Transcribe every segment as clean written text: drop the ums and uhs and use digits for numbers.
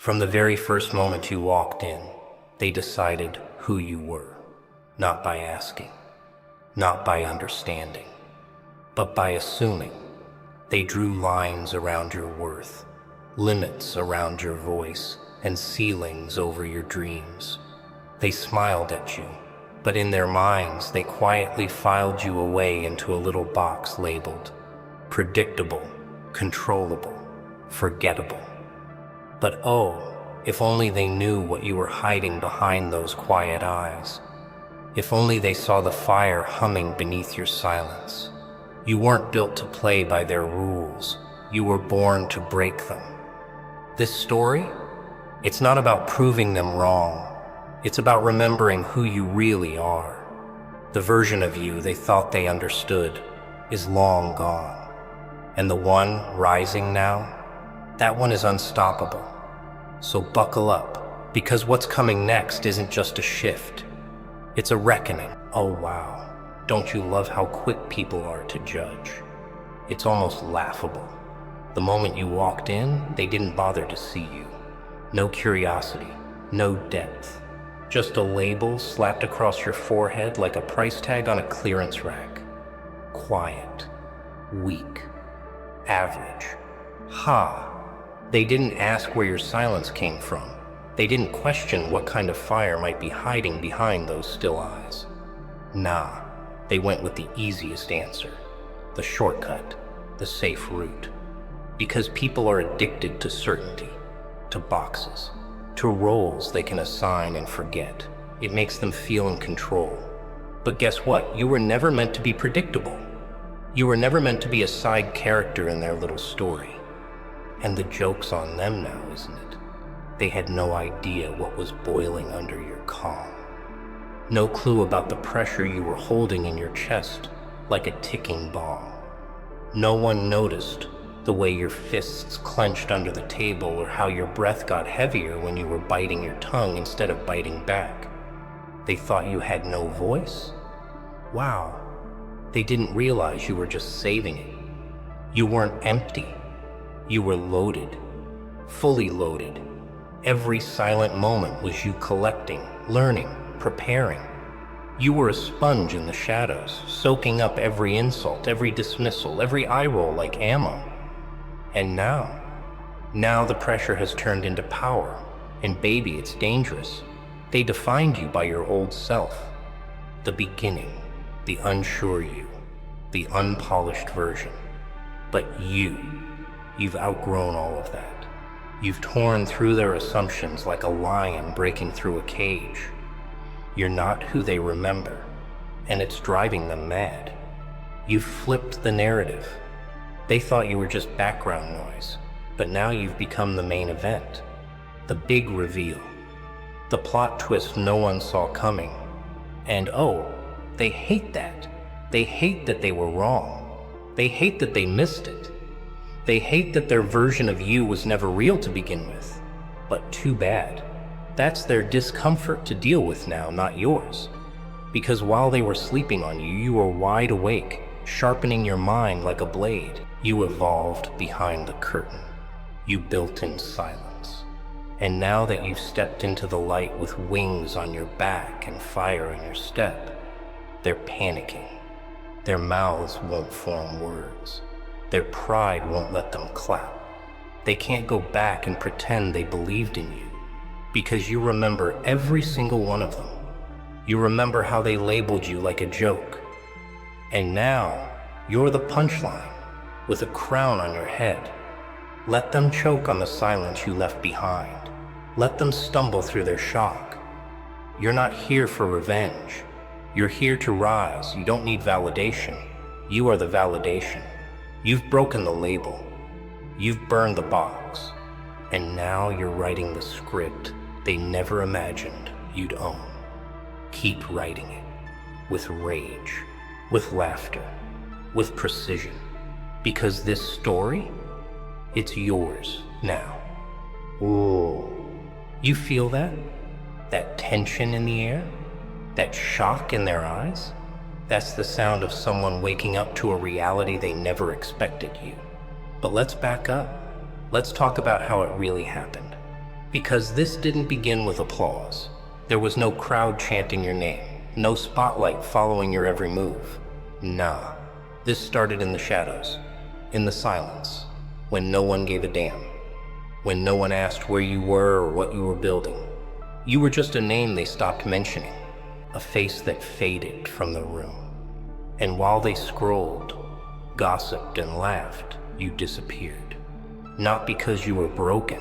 From the very first moment you walked in, they decided who you were, not by asking, not by understanding, but by assuming. They drew lines around your worth, limits around your voice, and ceilings over your dreams. They smiled at you, but in their minds they quietly filed you away into a little box labeled predictable, controllable, forgettable. But oh, if only they knew what you were hiding behind those quiet eyes. If only they saw the fire humming beneath your silence. You weren't built to play by their rules. You were born to break them. This story, it's not about proving them wrong. It's about remembering who you really are. The version of you they thought they understood is long gone. And the one rising now, that one is unstoppable. So buckle up, because what's coming next isn't just a shift. It's a reckoning. Oh wow, don't you love how quick people are to judge? It's almost laughable. The moment you walked in, they didn't bother to see you. No curiosity, no depth. Just a label slapped across your forehead like a price tag on a clearance rack. Quiet, weak, average. Ha! They didn't ask where your silence came from. They didn't question what kind of fire might be hiding behind those still eyes. Nah, they went with the easiest answer, the shortcut, the safe route. Because people are addicted to certainty, to boxes, to roles they can assign and forget. It makes them feel in control. But guess what? You were never meant to be predictable. You were never meant to be a side character in their little story. And the joke's on them now, isn't it? They had no idea what was boiling under your calm. No clue about the pressure you were holding in your chest like a ticking bomb. No one noticed the way your fists clenched under the table or how your breath got heavier when you were biting your tongue instead of biting back. They thought you had no voice? Wow. They didn't realize you were just saving it. You weren't empty. You were loaded, fully loaded. Every silent moment was you collecting, learning, preparing. You were a sponge in the shadows, soaking up every insult, every dismissal, every eye roll like ammo. And now the pressure has turned into power. And baby, it's dangerous. They defined you by your old self. The beginning, the unsure you, the unpolished version. But you've outgrown all of that. You've torn through their assumptions like a lion breaking through a cage. You're not who they remember, and it's driving them mad. You've flipped the narrative. They thought you were just background noise, but now you've become the main event. The big reveal. The plot twist no one saw coming. And oh, they hate that. They hate that they were wrong. They hate that they missed it. They hate that their version of you was never real to begin with. But too bad. That's their discomfort to deal with now, not yours. Because while they were sleeping on you, you were wide awake, sharpening your mind like a blade. You evolved behind the curtain. You built in silence. And now that you've stepped into the light with wings on your back and fire in your step, they're panicking. Their mouths won't form words. Their pride won't let them clap. They can't go back and pretend they believed in you, because you remember every single one of them. You remember how they labeled you like a joke. And now, you're the punchline, with a crown on your head. Let them choke on the silence you left behind. Let them stumble through their shock. You're not here for revenge. You're here to rise. You don't need validation. You are the validation. You've broken the label. You've burned the box. And now you're writing the script they never imagined you'd own. Keep writing it. With rage. With laughter. With precision. Because this story, it's yours now. Ooh. You feel that? That tension in the air? That shock in their eyes? That's the sound of someone waking up to a reality they never expected you. But let's back up. Let's talk about how it really happened. Because this didn't begin with applause. There was no crowd chanting your name, no spotlight following your every move. Nah, this started in the shadows, in the silence, when no one gave a damn, when no one asked where you were or what you were building. You were just a name they stopped mentioning, a face that faded from the room. And while they scrolled, gossiped, and laughed, you disappeared. Not because you were broken,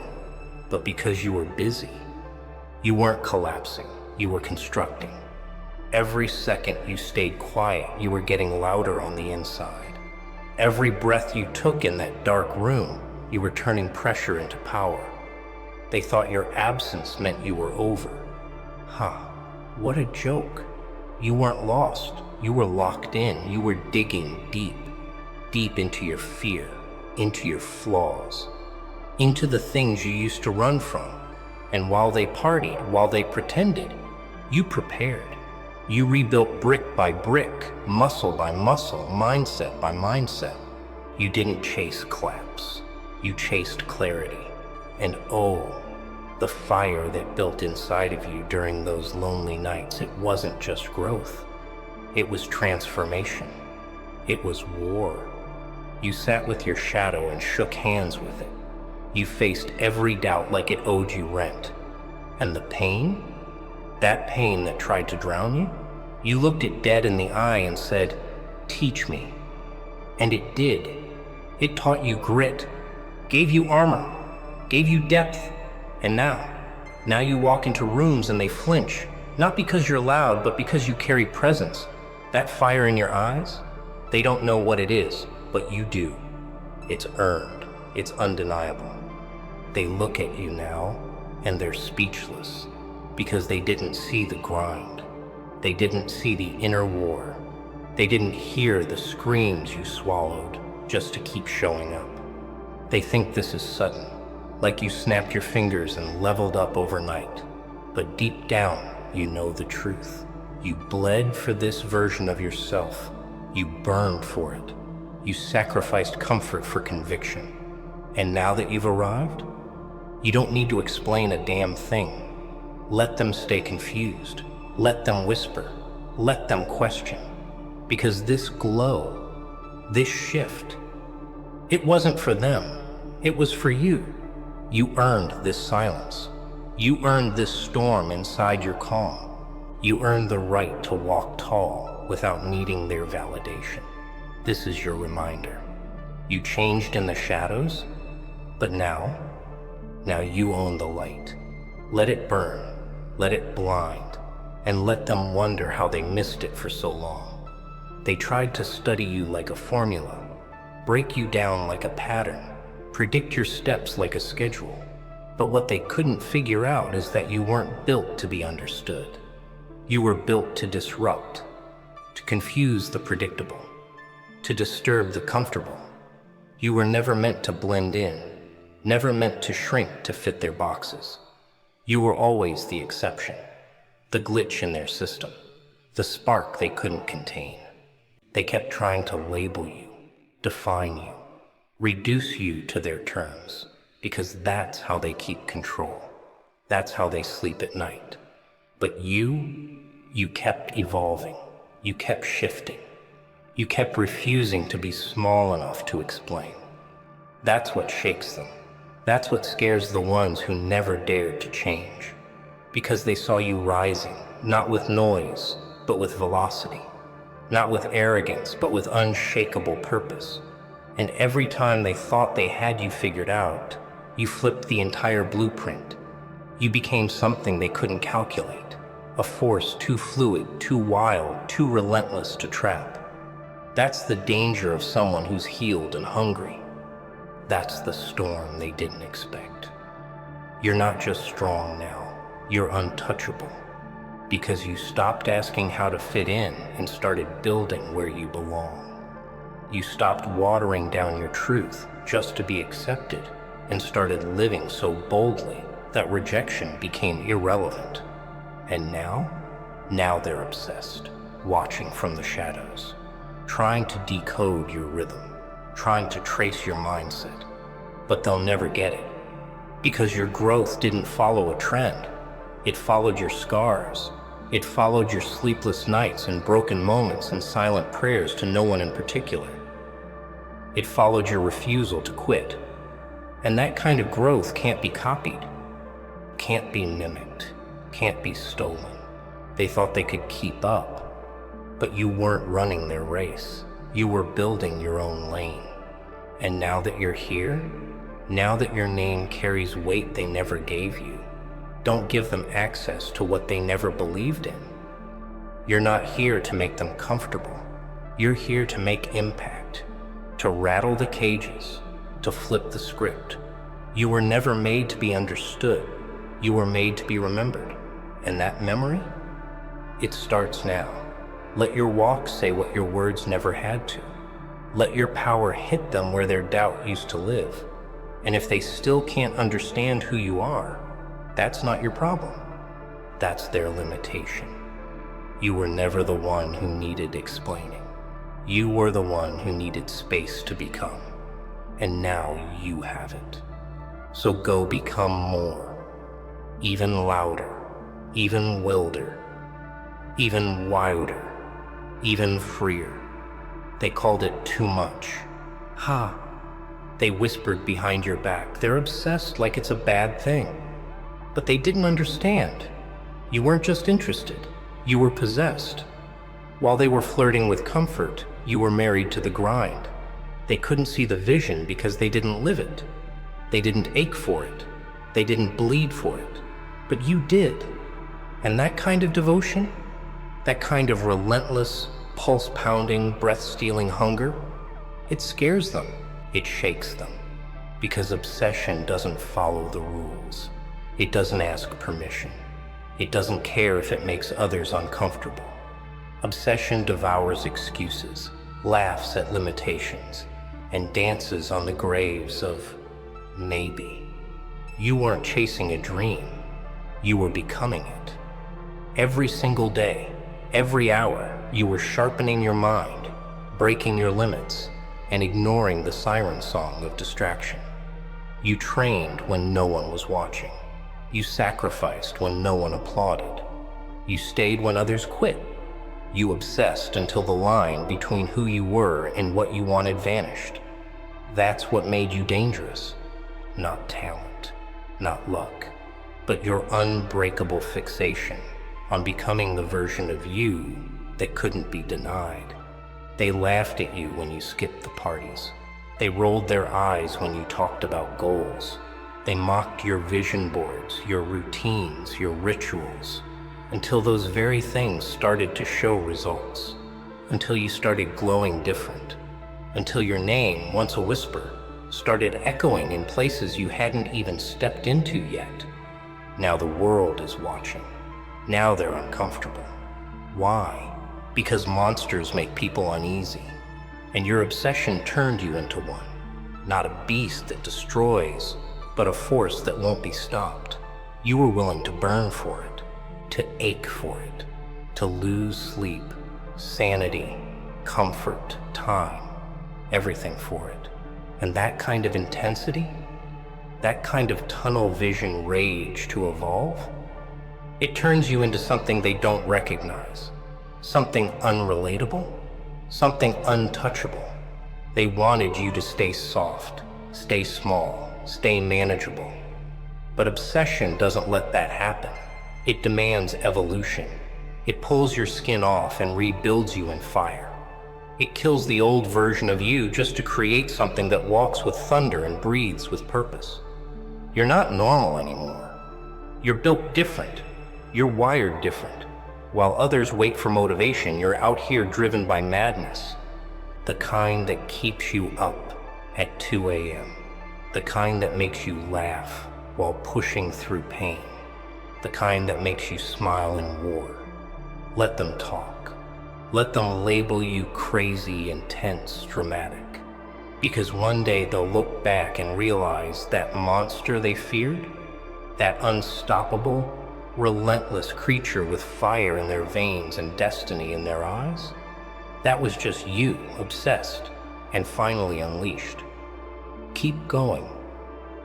but because you were busy. You weren't collapsing, you were constructing. Every second you stayed quiet, you were getting louder on the inside. Every breath you took in that dark room, you were turning pressure into power. They thought your absence meant you were over. What a joke. You weren't lost, you were locked in. You were digging deep, deep into your fear, into your flaws, into the things you used to run from. And while they partied, while they pretended, you prepared. You rebuilt brick by brick, muscle by muscle, mindset by mindset. You didn't chase collapse. You chased clarity. And oh, the fire that built inside of you during those lonely nights, it wasn't just growth. It was transformation. It was war. You sat with your shadow and shook hands with it. You faced every doubt like it owed you rent. And the pain? That pain that tried to drown you? You looked it dead in the eye and said, "Teach me." And it did. It taught you grit, gave you armor, gave you depth. And now you walk into rooms and they flinch, not because you're loud, but because you carry presence. That fire in your eyes, they don't know what it is, but you do. It's earned. It's undeniable. They look at you now, and they're speechless, because they didn't see the grind. They didn't see the inner war. They didn't hear the screams you swallowed just to keep showing up. They think this is sudden, like you snapped your fingers and leveled up overnight. But deep down, you know the truth. You bled for this version of yourself. You burned for it. You sacrificed comfort for conviction. And now that you've arrived, you don't need to explain a damn thing. Let them stay confused. Let them whisper. Let them question. Because this glow, this shift, it wasn't for them. It was for you. You earned this silence. You earned this storm inside your calm. You earned the right to walk tall without needing their validation. This is your reminder. You changed in the shadows, but now you own the light. Let it burn, let it blind, and let them wonder how they missed it for so long. They tried to study you like a formula, break you down like a pattern, predict your steps like a schedule. But what they couldn't figure out is that you weren't built to be understood. You were built to disrupt, to confuse the predictable, to disturb the comfortable. You were never meant to blend in, never meant to shrink to fit their boxes. You were always the exception, the glitch in their system, the spark they couldn't contain. They kept trying to label you, define you, reduce you to their terms, because that's how they keep control. That's how they sleep at night. But you kept evolving. You kept shifting. You kept refusing to be small enough to explain. That's what shakes them. That's what scares the ones who never dared to change. Because they saw you rising, not with noise, but with velocity. Not with arrogance, but with unshakable purpose. And every time they thought they had you figured out, you flipped the entire blueprint. You became something they couldn't calculate. A force too fluid, too wild, too relentless to trap. That's the danger of someone who's healed and hungry. That's the storm they didn't expect. You're not just strong now, you're untouchable. Because you stopped asking how to fit in and started building where you belong. You stopped watering down your truth just to be accepted and started living so boldly that rejection became irrelevant. And now they're obsessed, watching from the shadows, trying to decode your rhythm, trying to trace your mindset. But they'll never get it, Because your growth didn't follow a trend. It followed your scars. It followed your sleepless nights and broken moments and silent prayers to no one in particular. It followed your refusal to quit. And that kind of growth can't be copied, can't be mimicked, can't be stolen. They thought they could keep up, but you weren't running their race. You were building your own lane. And now that you're here, now that your name carries weight they never gave you, don't give them access to what they never believed in. You're not here to make them comfortable. You're here to make impact, to rattle the cages, to flip the script. You were never made to be understood. You were made to be remembered. And that memory? It starts now. Let your walk say what your words never had to. Let your power hit them where their doubt used to live. And if they still can't understand who you are, that's not your problem. That's their limitation. You were never the one who needed explaining. You were the one who needed space to become. And now you have it. So go become more, even louder, even wilder, even wilder, even freer. They called it too much. Ha! They whispered behind your back. They're obsessed like it's a bad thing. But they didn't understand. You weren't just interested. You were possessed. While they were flirting with comfort, you were married to the grind. They couldn't see the vision because they didn't live it. They didn't ache for it. They didn't bleed for it. But you did. And that kind of devotion, that kind of relentless, pulse-pounding, breath-stealing hunger, it scares them. It shakes them. Because obsession doesn't follow the rules. It doesn't ask permission. It doesn't care if it makes others uncomfortable. Obsession devours excuses, laughs at limitations, and dances on the graves of maybe. You weren't chasing a dream. You were becoming it. Every single day, every hour, you were sharpening your mind, breaking your limits, and ignoring the siren song of distraction. You trained when no one was watching. You sacrificed when no one applauded. You stayed when others quit. You obsessed until the line between who you were and what you wanted vanished. That's what made you dangerous. Not talent, not luck, but your unbreakable fixation on becoming the version of you that couldn't be denied. They laughed at you when you skipped the parties. They rolled their eyes when you talked about goals. They mocked your vision boards, your routines, your rituals, until those very things started to show results, until you started glowing different, until your name, once a whisper, started echoing in places you hadn't even stepped into yet. Now the world is watching. Now they're uncomfortable. Why? Because monsters make people uneasy, and your obsession turned you into one, not a beast that destroys, but a force that won't be stopped. You were willing to burn for it, to ache for it, to lose sleep, sanity, comfort, time, everything for it. And that kind of intensity, that kind of tunnel vision rage to evolve, it turns you into something they don't recognize, something unrelatable, something untouchable. They wanted you to stay soft, stay small, stay manageable. But obsession doesn't let that happen. It demands evolution. It pulls your skin off and rebuilds you in fire. It kills the old version of you just to create something that walks with thunder and breathes with purpose. You're not normal anymore. You're built different. You're wired different. While others wait for motivation, you're out here driven by madness. The kind that keeps you up at 2 a.m. The kind that makes you laugh while pushing through pain. The kind that makes you smile in war. Let them talk. Let them label you crazy, intense, dramatic. Because one day they'll look back and realize that monster they feared, that unstoppable, relentless creature with fire in their veins and destiny in their eyes, that was just you, obsessed, and finally unleashed. Keep going.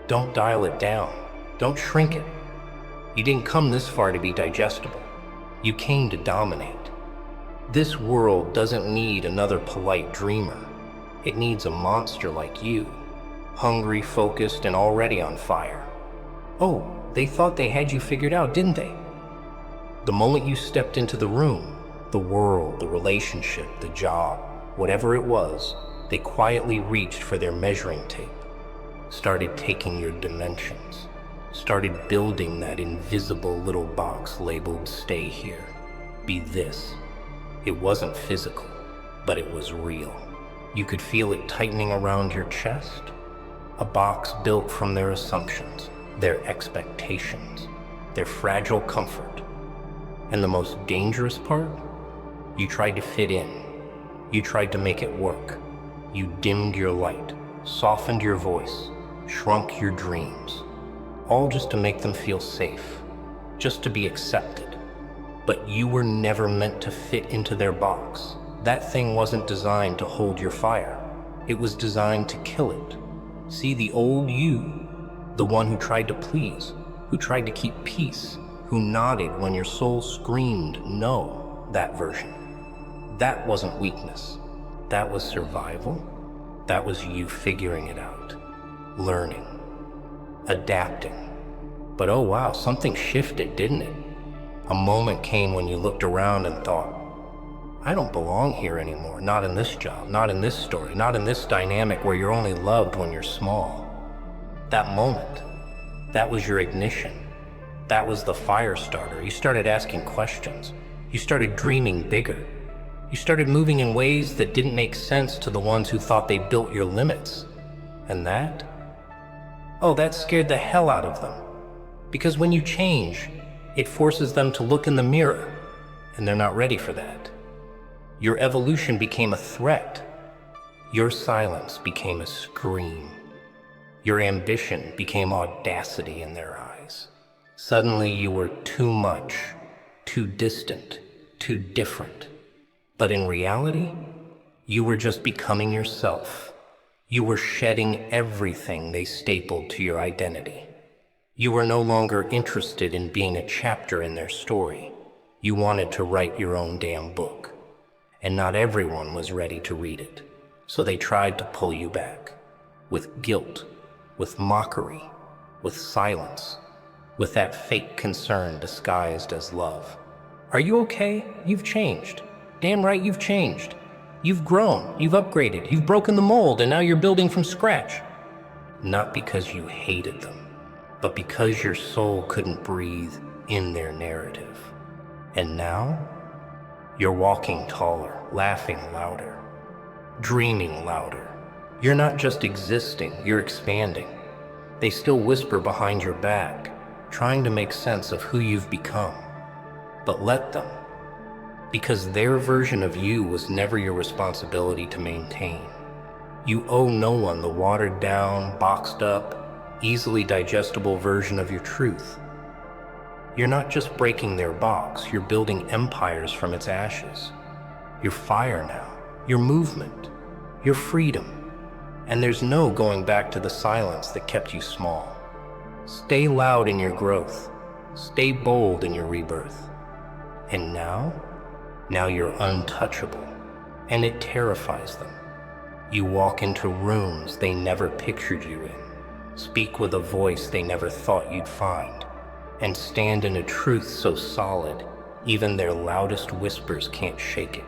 Don't dial it down. Don't shrink it. You didn't come this far to be digestible. You came to dominate. This world doesn't need another polite dreamer. It needs a monster like you, hungry, focused, and already on fire. Oh, they thought they had you figured out, didn't they? The moment you stepped into the room, the world, the relationship, the job, whatever it was, they quietly reached for their measuring tape, started taking your dimensions, started building that invisible little box labeled "Stay here, be this." It wasn't physical, but it was real. You could feel it tightening around your chest. A box built from their assumptions, their expectations, their fragile comfort. And the most dangerous part? You tried to fit in. You tried to make it work. You dimmed your light, softened your voice, shrunk your dreams, all just to make them feel safe, just to be accepted. But you were never meant to fit into their box. That thing wasn't designed to hold your fire. It was designed to kill it. See, the old you, the one who tried to please, who tried to keep peace, who nodded when your soul screamed no, that version. That wasn't weakness. That was survival. That was you figuring it out, learning, adapting. But oh wow, something shifted, didn't it? A moment came when you looked around and thought, I don't belong here anymore, not in this job, not in this story, not in this dynamic where you're only loved when you're small. That moment, that was your ignition. That was the fire starter. You started asking questions. You started dreaming bigger. You started moving in ways that didn't make sense to the ones who thought they built your limits. And that? Oh, that scared the hell out of them. Because when you change, it forces them to look in the mirror, and they're not ready for that. Your evolution became a threat. Your silence became a scream. Your ambition became audacity in their eyes. Suddenly you were too much, too distant, too different. But in reality, you were just becoming yourself. You were shedding everything they stapled to your identity. You were no longer interested in being a chapter in their story. You wanted to write your own damn book. And not everyone was ready to read it. So they tried to pull you back. With guilt, with mockery, with silence, with that fake concern disguised as love. Are you okay? You've changed. Damn right you've changed. You've grown, you've upgraded, you've broken the mold, and now you're building from scratch. Not because you hated them, but because your soul couldn't breathe in their narrative. And now, you're walking taller, laughing louder, dreaming louder. You're not just existing, you're expanding. They still whisper behind your back, trying to make sense of who you've become. But let them, because their version of you was never your responsibility to maintain. You owe no one the watered down, boxed up, easily digestible version of your truth. You're not just breaking their box, you're building empires from its ashes. Your fire now, your movement, your freedom. And there's no going back to the silence that kept you small. Stay loud in your growth. Stay bold in your rebirth. And now you're untouchable, and it terrifies them. You walk into rooms they never pictured you in, speak with a voice they never thought you'd find, and stand in a truth so solid, even their loudest whispers can't shake it.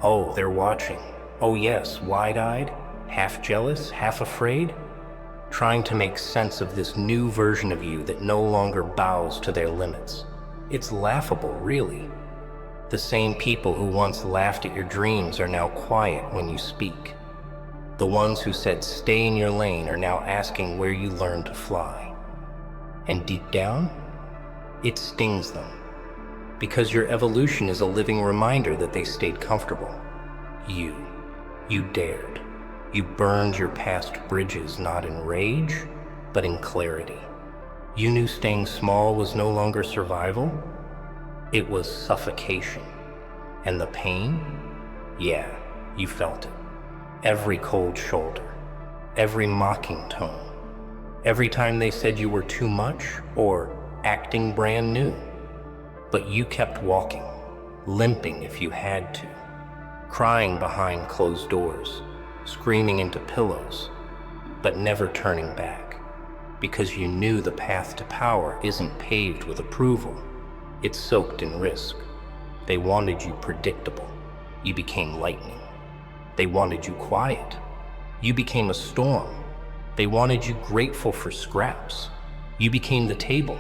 Oh, they're watching. Oh yes, wide-eyed, half jealous, half afraid, trying to make sense of this new version of you that no longer bows to their limits. It's laughable, really. The same people who once laughed at your dreams are now quiet when you speak. The ones who said stay in your lane are now asking where you learned to fly. And deep down, it stings them. Because your evolution is a living reminder that they stayed comfortable. You dared. You burned your past bridges not in rage, but in clarity. You knew staying small was no longer survival. It was suffocation. And the pain? Yeah, you felt it. Every cold shoulder, every mocking tone, Every time they said you were too much or acting brand new. But you kept walking, limping if you had to, crying behind closed doors, screaming into pillows, but never turning back, because you knew the path to power isn't paved with approval. It's soaked in risk. They wanted you predictable. You became lightning. They wanted you quiet. You became a storm. They wanted you grateful for scraps. You became the table.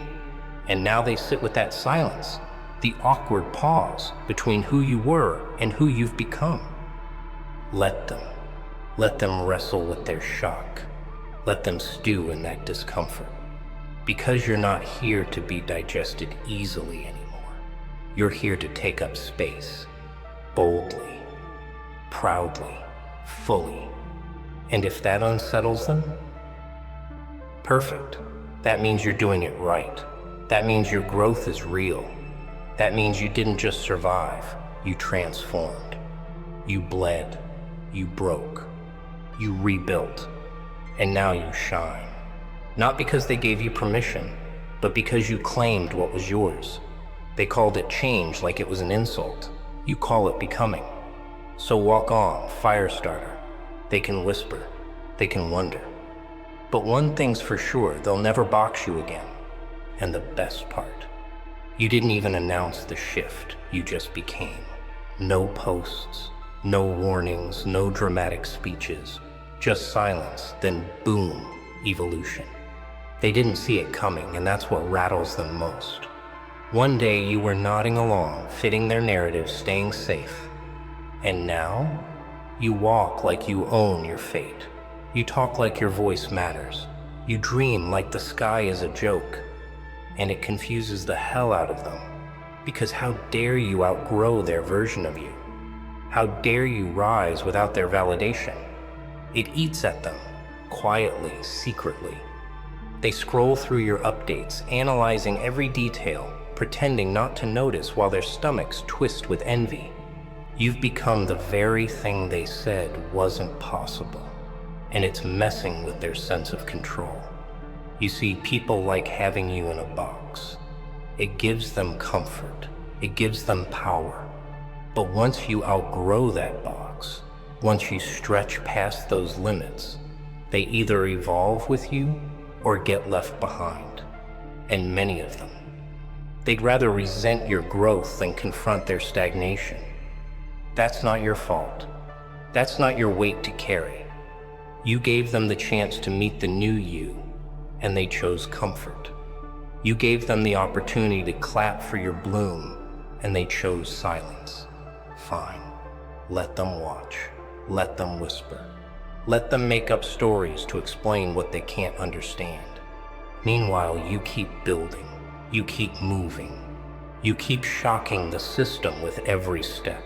And now they sit with that silence, the awkward pause between who you were and who you've become. Let them wrestle with their shock. Let them stew in that discomfort. Because you're not here to be digested easily anymore. You're here to take up space, boldly, proudly, fully. And if that unsettles them, perfect. That means you're doing it right. That means your growth is real. That means you didn't just survive, you transformed. You bled, you broke, you rebuilt, and now you shine. Not because they gave you permission, but because you claimed what was yours. They called it change like it was an insult. You call it becoming. So walk on, fire starter. They can whisper, they can wonder. But one thing's for sure, they'll never box you again. And the best part, you didn't even announce the shift, you just became. No posts, no warnings, no dramatic speeches, just silence, then boom, evolution. They didn't see it coming, and that's what rattles them most. One day you were nodding along, fitting their narrative, staying safe. And now, you walk like you own your fate. You talk like your voice matters. You dream like the sky is a joke. And it confuses the hell out of them. Because how dare you outgrow their version of you? How dare you rise without their validation? It eats at them, quietly, secretly. They scroll through your updates, analyzing every detail, pretending not to notice while their stomachs twist with envy. You've become the very thing they said wasn't possible, and it's messing with their sense of control. You see, people like having you in a box. It gives them comfort. It gives them power. But once you outgrow that box, once you stretch past those limits, they either evolve with you or get left behind. And many of them. They'd rather resent your growth than confront their stagnation. That's not your fault. That's not your weight to carry. You gave them the chance to meet the new you, and they chose comfort. You gave them the opportunity to clap for your bloom, and they chose silence. Fine. Let them watch. Let them whisper. Let them make up stories to explain what they can't understand. Meanwhile, you keep building. You keep moving. You keep shocking the system with every step.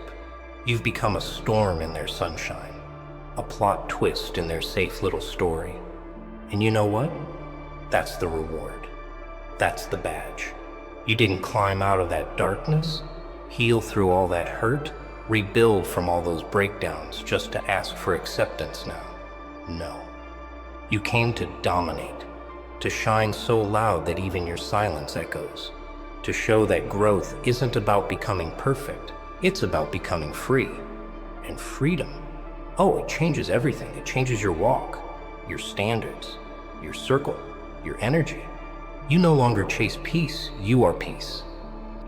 You've become a storm in their sunshine, a plot twist in their safe little story. And you know what? That's the reward. That's the badge. You didn't climb out of that darkness, heal through all that hurt, rebuild from all those breakdowns just to ask for acceptance now. No. You came to dominate, to shine so loud that even your silence echoes, to show that growth isn't about becoming perfect, it's about becoming free. And freedom, oh, it changes everything. It changes your walk, your standards, your circle, your energy. You no longer chase peace, you are peace.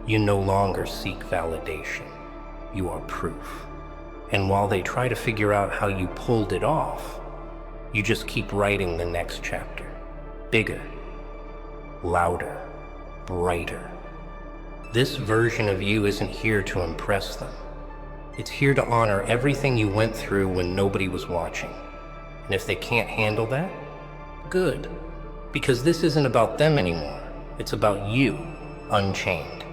You no longer seek validation, you are proof. And while they try to figure out how you pulled it off, you just keep writing the next chapter. Bigger, louder, brighter. This version of you isn't here to impress them. It's here to honor everything you went through when nobody was watching. And if they can't handle that, good. Because this isn't about them anymore. It's about you, unchained.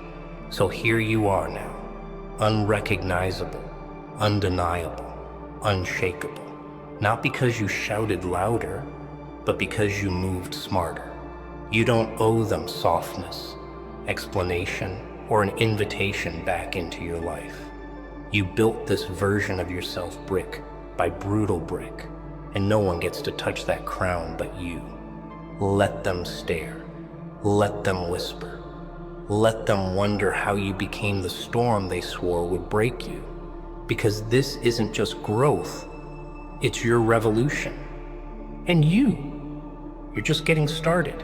So here you are now, unrecognizable, undeniable, unshakable. Not because you shouted louder, but because you moved smarter. You don't owe them softness, explanation, or an invitation back into your life. You built this version of yourself brick by brutal brick, and no one gets to touch that crown but you. Let them stare. Let them whisper. Let them wonder how you became the storm they swore would break you. Because this isn't just growth, it's your revolution. And you're just getting started.